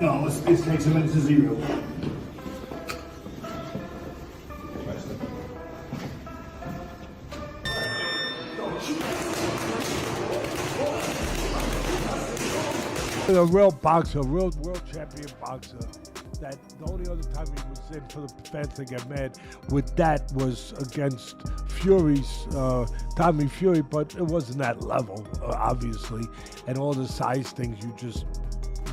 No, this takes him into zero. A real boxer, a real world champion boxer. That the only other time he was in for the fans to get mad with that was against Fury's Tommy Fury, but it wasn't that level, obviously, and all the size things you just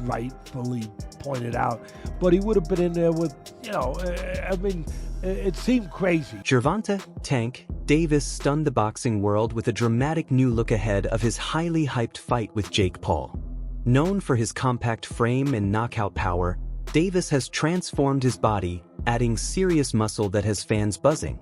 rightfully pointed out. But he would have been in there with, I mean, it seemed crazy. Gervonta "Tank" Davis stunned the boxing world with a dramatic new look ahead of his highly hyped fight with Jake Paul. Known for his compact frame and knockout power, Davis has transformed his body, adding serious muscle that has fans buzzing.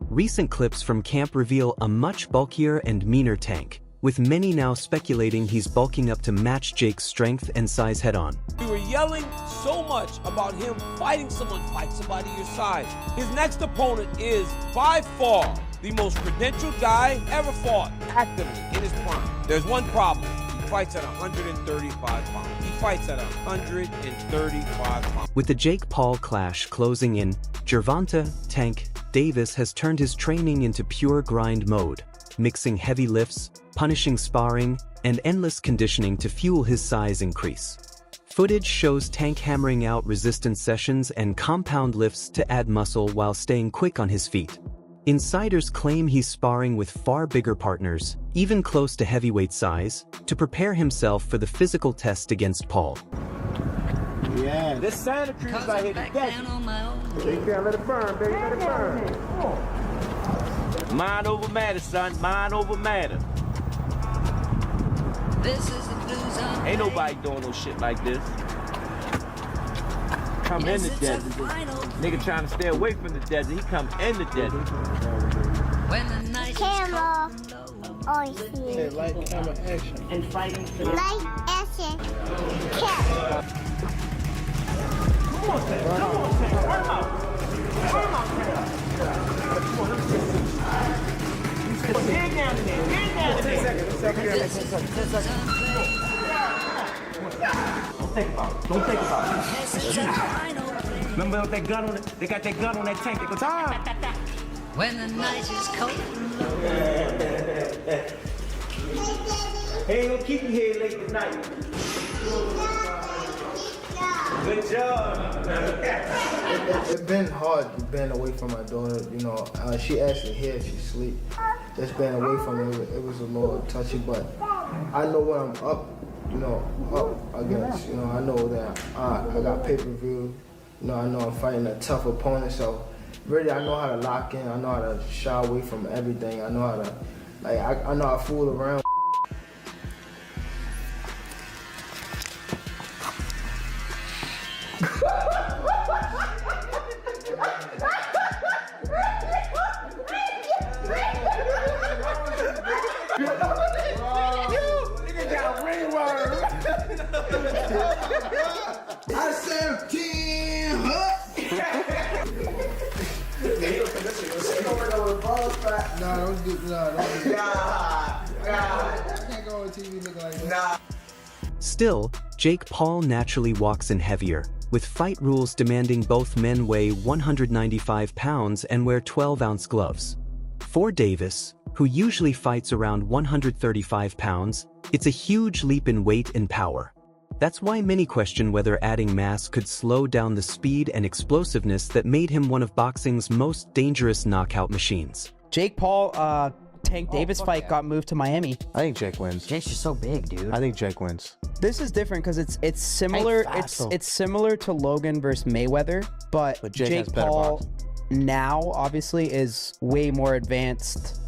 Recent clips from camp reveal a much bulkier and meaner Tank, with many now speculating he's bulking up to match Jake's strength and size head-on. We were yelling so much about him fight somebody your size. His next opponent is, by far, the most credentialed guy ever fought actively in his prime. There's one problem. He fights at 135 pounds. He fights at 135 pounds. With the Jake Paul clash closing in, Gervonta "Tank" Davis has turned his training into pure grind mode, mixing heavy lifts, punishing sparring, and endless conditioning to fuel his size increase. Footage shows Tank hammering out resistance sessions and compound lifts to add muscle while staying quick on his feet. Insiders claim he's sparring with far bigger partners, even close to heavyweight size, to prepare himself for the physical test against Paul. Yeah, this Santa Cruz out here to get you. You can't let it burn, baby, let it burn. Mind over matter, son. Mind over matter. This is the blues on. Ain't nobody doing no shit like this. Come in the desert. Nigga trying to stay away from the desert. He come in the desert. When the night Camera. Oh, Say light camera action. and fighting for Light action. Camera. Come on, Sam. Come on, Sam. Work him out. Work him out, Sam. Dig down in there. Dig down in there. 10 seconds. Don't think about it. Don't think about it. Remember that gun on it? They got that gun on that tank. They go, time. when the night is cold. Hey, ain't gonna keep you here late tonight. Good job. It's been hard being away from my daughter. She actually here, she sleep. Just being away from her, it was a little touchy, but I know when I'm up against, I know that I got pay-per-view. I know I'm fighting a tough opponent, so really I know how to lock in. I know how to shy away from everything. I know how to, I know how to fool around. I said 10. Don't do that. I can't go on TV looking like that. Still, Jake Paul naturally walks in heavier, with fight rules demanding both men weigh 195 pounds and wear 12-ounce gloves. For Davis, who usually fights around 135 pounds, it's a huge leap in weight and power. That's why many question whether adding mass could slow down the speed and explosiveness that made him one of boxing's most dangerous knockout machines. Jake Paul, Tank Davis fight got moved to Miami. I think Jake wins. Jake's just so big, dude. I think Jake wins. This is different because it's similar. It's similar to Logan versus Mayweather, but Jake has better Paul boxing. now obviously is way more advanced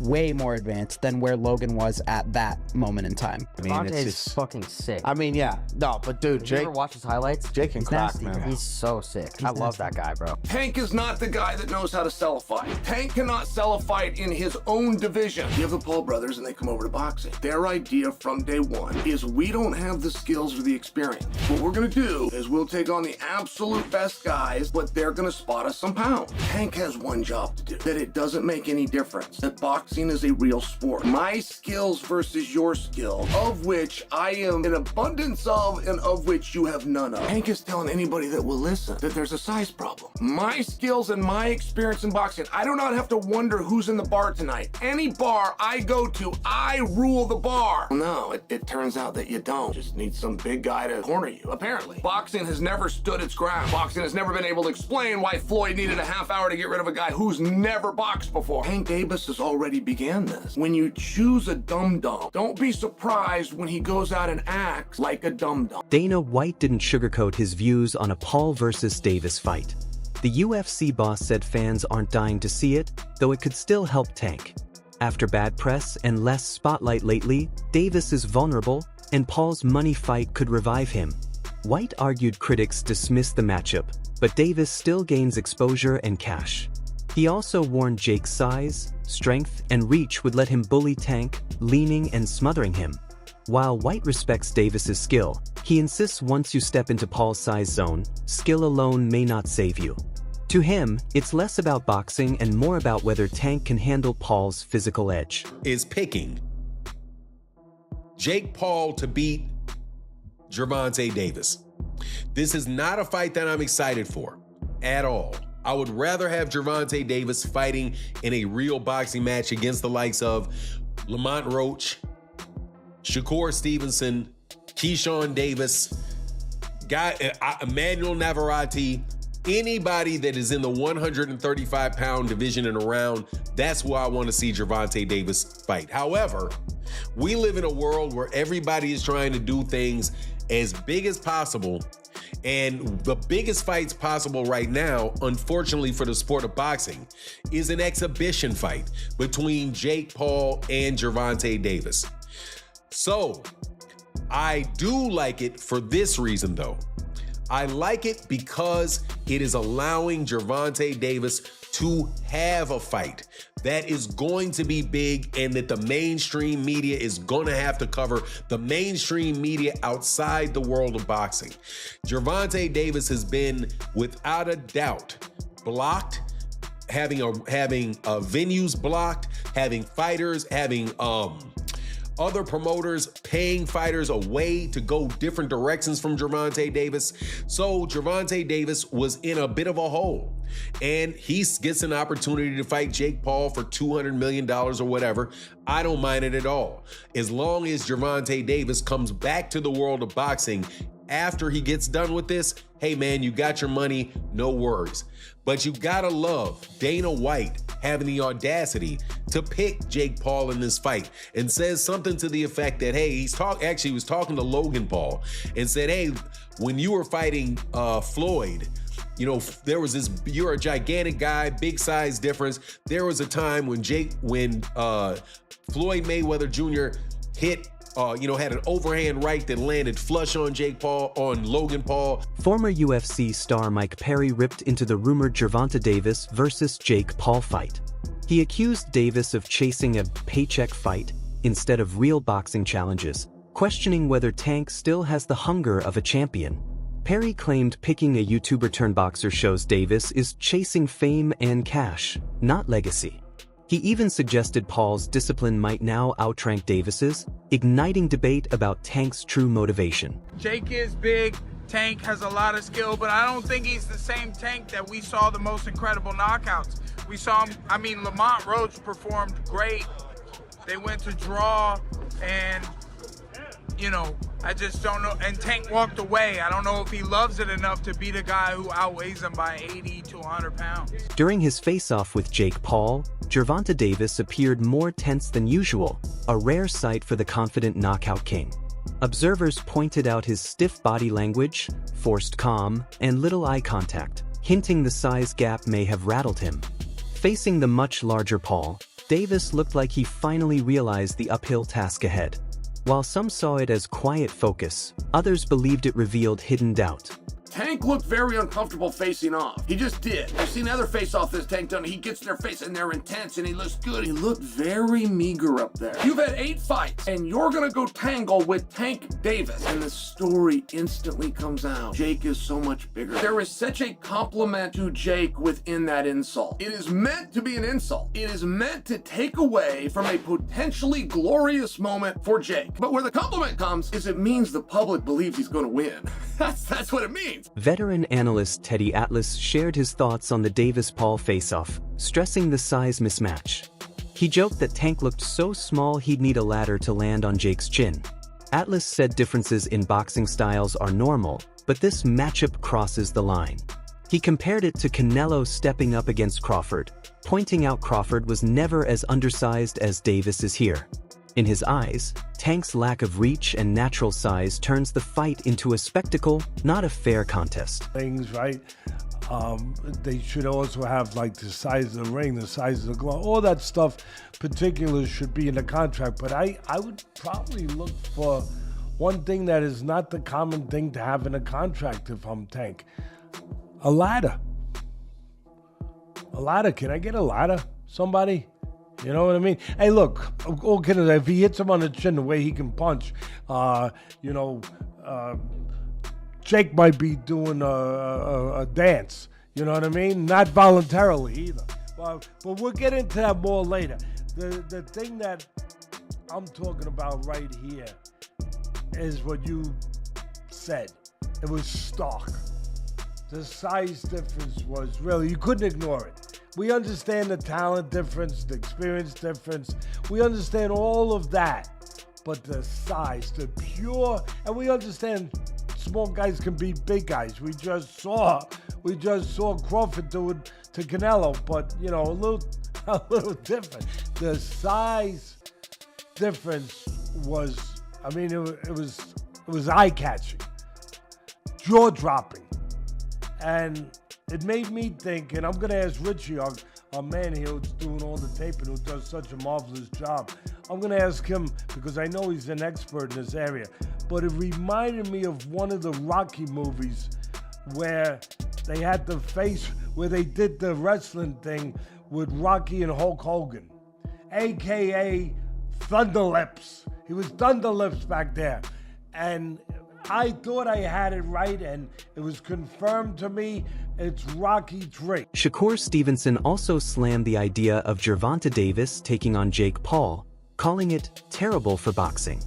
than where Logan was at that moment in time. I mean, Gervonta it's is just, fucking sick. I mean, yeah. No, but dude, Did you Jake, ever watch his highlights? Jake can He's crack, nasty, man. bro. He's so sick. I love that guy, bro. Tank is not the guy that knows how to sell a fight. Tank cannot sell a fight in his own division. You have the Paul brothers and they come over to boxing. Their idea from day one is we don't have the skills or the experience. What we're gonna do is we'll take on the absolute best guys, but they're gonna spot us some pounds. Tank Tank has one job to do, that it doesn't make any difference, that boxing is a real sport. My skills versus your skill, of which I am an abundance of and of which you have none of. Tank is telling anybody that will listen that there's a size problem. My skills and my experience in boxing, I do not have to wonder who's in the bar tonight. Any bar I go to, I rule the bar. No, it turns out that you don't. Just need some big guy to corner you, apparently. Boxing has never stood its ground. Boxing has never been able to explain why Floyd needed a half hour to get rid of a guy who's never boxed before. Tank Davis has already began this. When you choose a dum-dum, don't be surprised when he goes out and acts like a dum-dum. Dana White didn't sugarcoat his views on a Paul versus Davis fight. The UFC boss said fans aren't dying to see it, though it could still help Tank. After bad press and less spotlight lately, Davis is vulnerable, and Paul's money fight could revive him. White argued critics dismissed the matchup, but Davis still gains exposure and cash. He also warned Jake's size, strength, and reach would let him bully Tank, leaning and smothering him. While White respects Davis's skill, he insists once you step into Paul's size zone, skill alone may not save you. To him, it's less about boxing and more about whether Tank can handle Paul's physical edge. Is picking Jake Paul to beat Gervonta Davis. This is not a fight that I'm excited for at all. I would rather have Gervonta Davis fighting in a real boxing match against the likes of Lamont Roach, Shakur Stevenson, Keyshawn Davis, Emmanuel Navarrete, anybody that is in the 135-pound division and around. That's who I want to see Gervonta Davis fight. However, we live in a world where everybody is trying to do things as big as possible. And the biggest fights possible right now, unfortunately for the sport of boxing, is an exhibition fight between Jake Paul and Gervonta Davis. So, I do like it for this reason, though. I like it because it is allowing Gervonta Davis to have a fight that is going to be big and that the mainstream media is going to have to cover, the mainstream media outside the world of boxing. Gervonta Davis has been, without a doubt, blocked, having venues blocked, having fighters, having other promoters paying fighters away to go different directions from Gervonta Davis. So Gervonta Davis was in a bit of a hole, and he gets an opportunity to fight Jake Paul for $200 million or whatever. I don't mind it at all. As long as Gervonta Davis comes back to the world of boxing after he gets done with this, hey man, you got your money, no worries. But you gotta love Dana White having the audacity to pick Jake Paul in this fight and says something to the effect that, hey, he was talking to Logan Paul and said, hey, when you were fighting Floyd, you know, there was this, you're a gigantic guy, big size difference. There was a time when Floyd Mayweather Jr. had an overhand right that landed flush on Logan Paul. Former UFC star Mike Perry ripped into the rumored Gervonta Davis versus Jake Paul fight. He accused Davis of chasing a paycheck fight instead of real boxing challenges, questioning whether Tank still has the hunger of a champion. Perry claimed picking a YouTuber-turned-boxer shows Davis is chasing fame and cash, not legacy. He even suggested Paul's discipline might now outrank Davis's, igniting debate about Tank's true motivation. Jake is big, Tank has a lot of skill, but I don't think he's the same Tank that we saw the most incredible knockouts. We saw him, Lamont Roach performed great. They went to draw, and, I just don't know. And Tank walked away. I don't know if he loves it enough to beat a guy who outweighs him by 80 to 100 pounds. During his face-off with Jake Paul, Gervonta Davis appeared more tense than usual, a rare sight for the confident knockout king. Observers pointed out his stiff body language, forced calm, and little eye contact, hinting the size gap may have rattled him. Facing the much larger Paul, Davis looked like he finally realized the uphill task ahead. While some saw it as quiet focus, others believed it revealed hidden doubt. Tank looked very uncomfortable facing off. He just did. I've seen other face-off this Tank done. He gets in their face and they're intense and he looks good. He looked very meager up there. You've had 8 fights and you're gonna go tangle with Tank Davis. And the story instantly comes out. Jake is so much bigger. There is such a compliment to Jake within that insult. It is meant to be an insult. It is meant to take away from a potentially glorious moment for Jake. But where the compliment comes is it means the public believes he's gonna win. That's what it means. Veteran analyst Teddy Atlas shared his thoughts on the Davis-Paul face-off, stressing the size mismatch. He joked that Tank looked so small he'd need a ladder to land on Jake's chin. Atlas said differences in boxing styles are normal, but this matchup crosses the line. He compared it to Canelo stepping up against Crawford, pointing out Crawford was never as undersized as Davis is here. In his eyes, Tank's lack of reach and natural size turns the fight into a spectacle, not a fair contest. Things, right? They should also have like the size of the ring, the size of the glove, all that stuff. Particulars should be in the contract. But I would probably look for one thing that is not the common thing to have in a contract if I'm Tank. A ladder. A ladder. Can I get a ladder? Somebody? You know what I mean? Hey, look, if he hits him on the chin the way he can punch, Jake might be doing a dance. You know what I mean? Not voluntarily either. But we'll get into that more later. The thing that I'm talking about right here is what you said. It was stark. The size difference was really, you couldn't ignore it. We understand the talent difference, the experience difference. We understand all of that. But the size, the pure, and we understand small guys can beat big guys. We just saw Crawford do it to Canelo, but a little different. The size difference was, it was eye-catching, jaw-dropping. And it made me think, and I'm going to ask Richie, our man here who's doing all the taping, who does such a marvelous job. I'm going to ask him, because I know he's an expert in this area, but it reminded me of one of the Rocky movies where they had the face, where they did the wrestling thing with Rocky and Hulk Hogan, a.k.a. Thunderlips. He was Thunderlips back there. And I thought I had it right, and it was confirmed to me. It's Rocky III. Shakur Stevenson also slammed the idea of Gervonta Davis taking on Jake Paul, calling it terrible for boxing.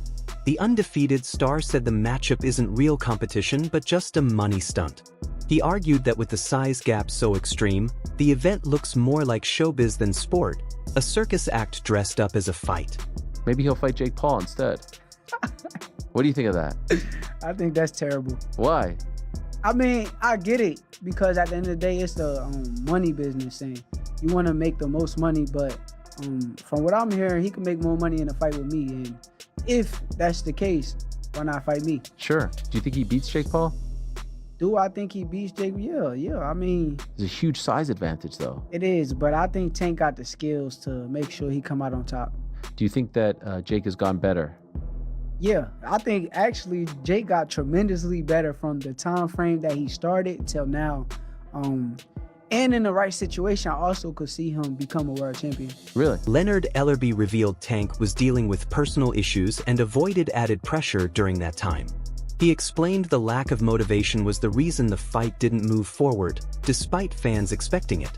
The undefeated star said the matchup isn't real competition but just a money stunt. He argued that with the size gap so extreme, the event looks more like showbiz than sport, a circus act dressed up as a fight. Maybe he'll fight Jake Paul instead. What do you think of that? I think that's terrible. Why? I get it, because at the end of the day, it's the money business, and you want to make the most money, but from what I'm hearing, he can make more money in a fight with me, and if that's the case, why not fight me? Sure. Do you think he beats Jake Paul? Do I think he beats Jake? Yeah. There's a huge size advantage, though. It is, but I think Tank got the skills to make sure he come out on top. Do you think that Jake has gone better? Yeah, I think actually Jake got tremendously better from the time frame that he started till now. And in the right situation, I also could see him become a world champion. Really? Leonard Ellerbe revealed Tank was dealing with personal issues and avoided added pressure during that time. He explained the lack of motivation was the reason the fight didn't move forward, despite fans expecting it.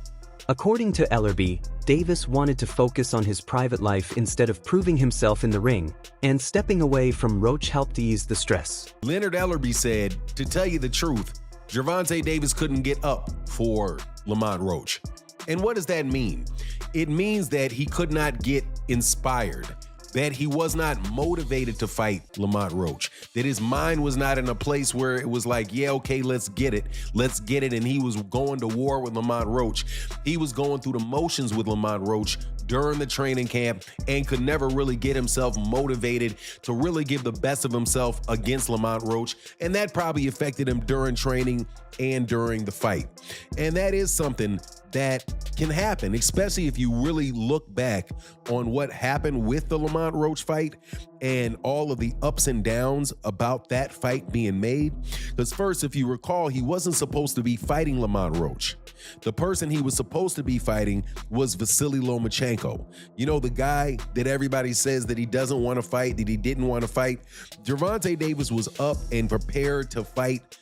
According to Ellerbe, Davis wanted to focus on his private life instead of proving himself in the ring, and stepping away from Roach helped ease the stress. Leonard Ellerbe said, to tell you the truth, Gervonta Davis couldn't get up for Lamont Roach. And what does that mean? It means that he could not get inspired, that he was not motivated to fight Lamont Roach, that his mind was not in a place where it was like, yeah, okay, let's get it, and he was going to war with Lamont Roach. He was going through the motions with Lamont Roach during the training camp and could never really get himself motivated to really give the best of himself against Lamont Roach, and that probably affected him during training and during the fight. And that is something that can happen, especially if you really look back on what happened with the Lamont Lamont Roach fight and all of the ups and downs about that fight being made. Because first, if you recall, he wasn't supposed to be fighting Lamont Roach. The person he was supposed to be fighting was Vasily Lomachenko. You know, the guy that everybody says that he doesn't want to fight, that he didn't want to fight. Gervonta Davis was up and prepared to fight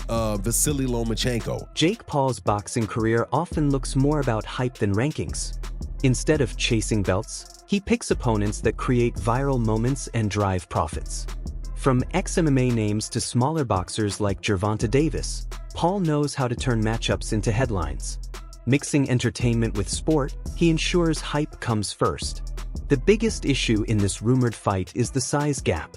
Vasily Lomachenko. Jake Paul's boxing career often looks more about hype than rankings. Instead of chasing belts, he picks opponents that create viral moments and drive profits. From ex-MMA names to smaller boxers like Gervonta Davis, Paul knows how to turn matchups into headlines. Mixing entertainment with sport, he ensures hype comes first. The biggest issue in this rumored fight is the size gap.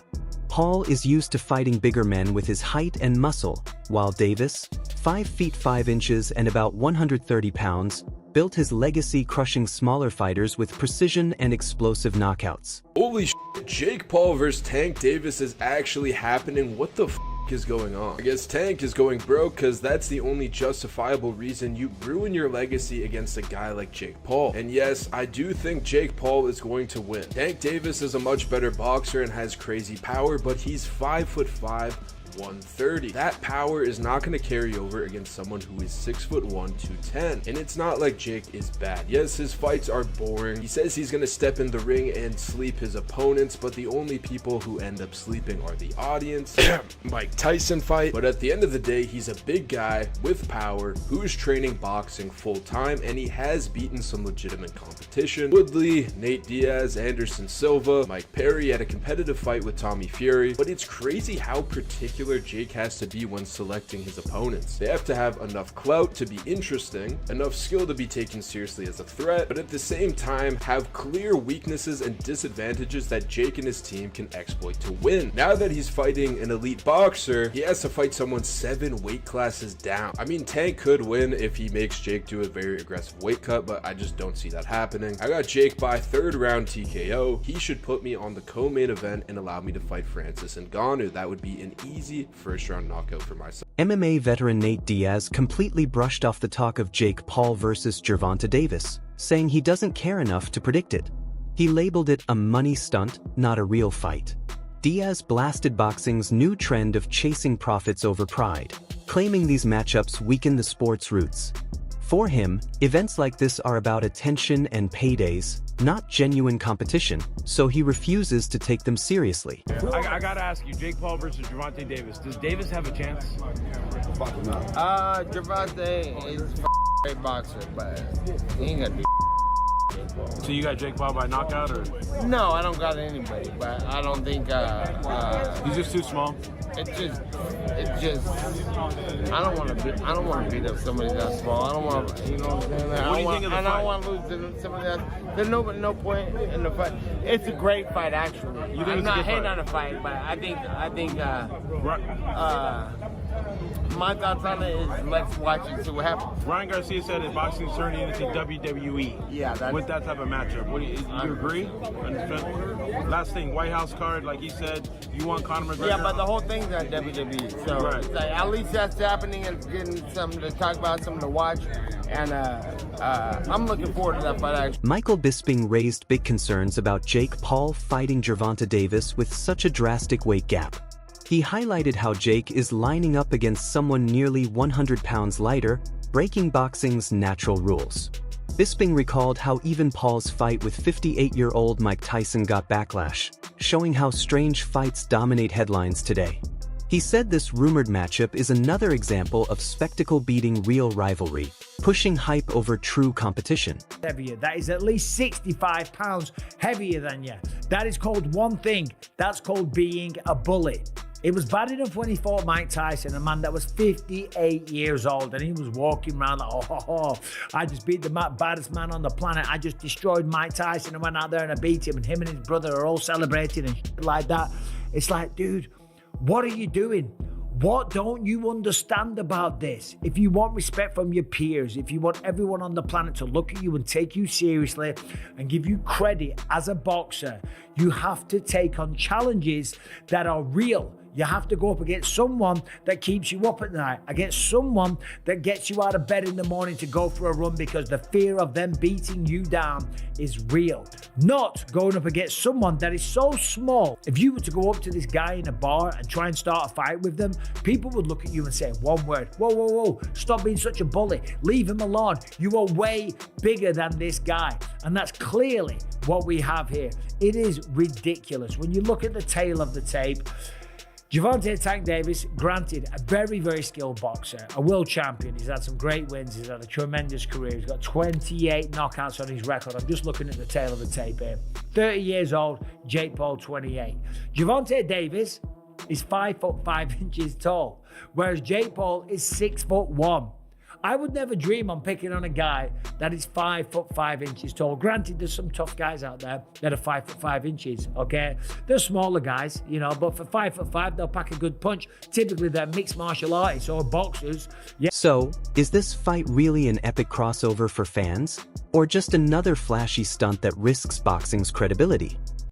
Paul is used to fighting bigger men with his height and muscle, while Davis, 5 feet 5 inches and about 130 pounds, built his legacy crushing smaller fighters with precision and explosive knockouts. Holy shit, Jake Paul versus Tank Davis is actually happening. What the is going on? I guess Tank is going broke because that's the only justifiable reason you ruin your legacy against a guy like Jake Paul. And yes, I do think Jake Paul is going to win. Tank Davis is a much better boxer and has crazy power, but he's 5'5", 130. That power is not going to carry over against someone who is 6'1", 210. And it's not like Jake is bad. Yes, his fights are boring. He says he's going to step in the ring and sleep his opponents, but the only people who end up sleeping are the audience. Mike Tyson fight. But at the end of the day, he's a big guy with power who's training boxing full time, and he has beaten some legitimate competition. Woodley, Nate Diaz, Anderson Silva, Mike Perry had a competitive fight with Tommy Fury, but it's crazy how particular Jake has to be when selecting his opponents. They have to have enough clout to be interesting, enough skill to be taken seriously as a threat, but at the same time have clear weaknesses and disadvantages that Jake and his team can exploit to win. Now that he's fighting an elite boxer, he has to fight someone 7 weight classes down. I mean, Tank could win if he makes Jake do a very aggressive weight cut, but I just don't see that happening. I got Jake by 3rd round TKO. He should put me on the co-main event and allow me to fight Francis Ngannou. That would be an easy first round knockout for myself. MMA veteran Nate Diaz completely brushed off the talk of Jake Paul versus Gervonta Davis, saying he doesn't care enough to predict it. He labeled it a money stunt, not a real fight. Diaz blasted boxing's new trend of chasing profits over pride, claiming these matchups weaken the sport's roots. For him, events like this are about attention and paydays, not genuine competition, so he refuses to take them seriously. I gotta ask you, Jake Paul versus Gervonta Davis. Does Davis have a chance? Gervonta is a great boxer, but he ain't gonna be. So you got Jake Paul by knockout, or? No, I don't got anybody, but I don't think. He's just too small. It's just. I don't want to beat up somebody that small. I don't want to. You know what I'm saying? What do you think of the fight? I don't want to lose to somebody that. There's no point in the fight. It's a great fight, actually. I'm not hating on the fight, but I think. My thoughts on it is let's watch it, see what happens. Ryan Garcia said that boxing's turning into WWE. Yeah, with that type of matchup. Do you agree? Last thing, White House card, like he said, you want Conor McGregor? Yeah, but the whole thing's at WWE. So right. It's like, at least that's happening and getting something to talk about, something to watch. And I'm looking forward to that fight, actually. Michael Bisping raised big concerns about Jake Paul fighting Gervonta Davis with such a drastic weight gap. He highlighted how Jake is lining up against someone nearly 100 pounds lighter, breaking boxing's natural rules. Bisping recalled how even Paul's fight with 58-year-old Mike Tyson got backlash, showing how strange fights dominate headlines today. He said this rumored matchup is another example of spectacle beating real rivalry, pushing hype over true competition. Heavier. That is at least 65 pounds heavier than you. That is called one thing. That's called being a bully. It was bad enough when he fought Mike Tyson, a man that was 58 years old, and he was walking around like, I just beat the baddest man on the planet. I just destroyed Mike Tyson and went out there and I beat him, and him and his brother are all celebrating and shit like that. It's like, dude, what are you doing? What don't you understand about this? If you want respect from your peers, if you want everyone on the planet to look at you and take you seriously and give you credit as a boxer, You have to take on challenges that are real. You have to go up against someone that keeps you up at night, against someone that gets you out of bed in the morning to go for a run because the fear of them beating you down is real. Not going up against someone that is so small. If you were to go up to this guy in a bar and try and start a fight with them, people would look at you and say one word, whoa, whoa, whoa, stop being such a bully, leave him alone. You are way bigger than this guy. And that's clearly what we have here. It is ridiculous. When you look at the tail of the tape, Gervonta Tank Davis, granted, a very, very skilled boxer, a world champion. He's had some great wins. He's had a tremendous career. He's got 28 knockouts on his record. I'm just looking at the tail of the tape here. 30 years old, Jake Paul, 28. Gervonta Davis is 5'5" tall, whereas Jake Paul is 6'1". I would never dream on picking on a guy that is 5'5" tall. Granted, there's some tough guys out there that are 5'5", okay? They're smaller guys, you know, but for 5'5", they'll pack a good punch. Typically, they're mixed martial artists or boxers. Yeah. So, is this fight really an epic crossover for fans? Or just another flashy stunt that risks boxing's credibility?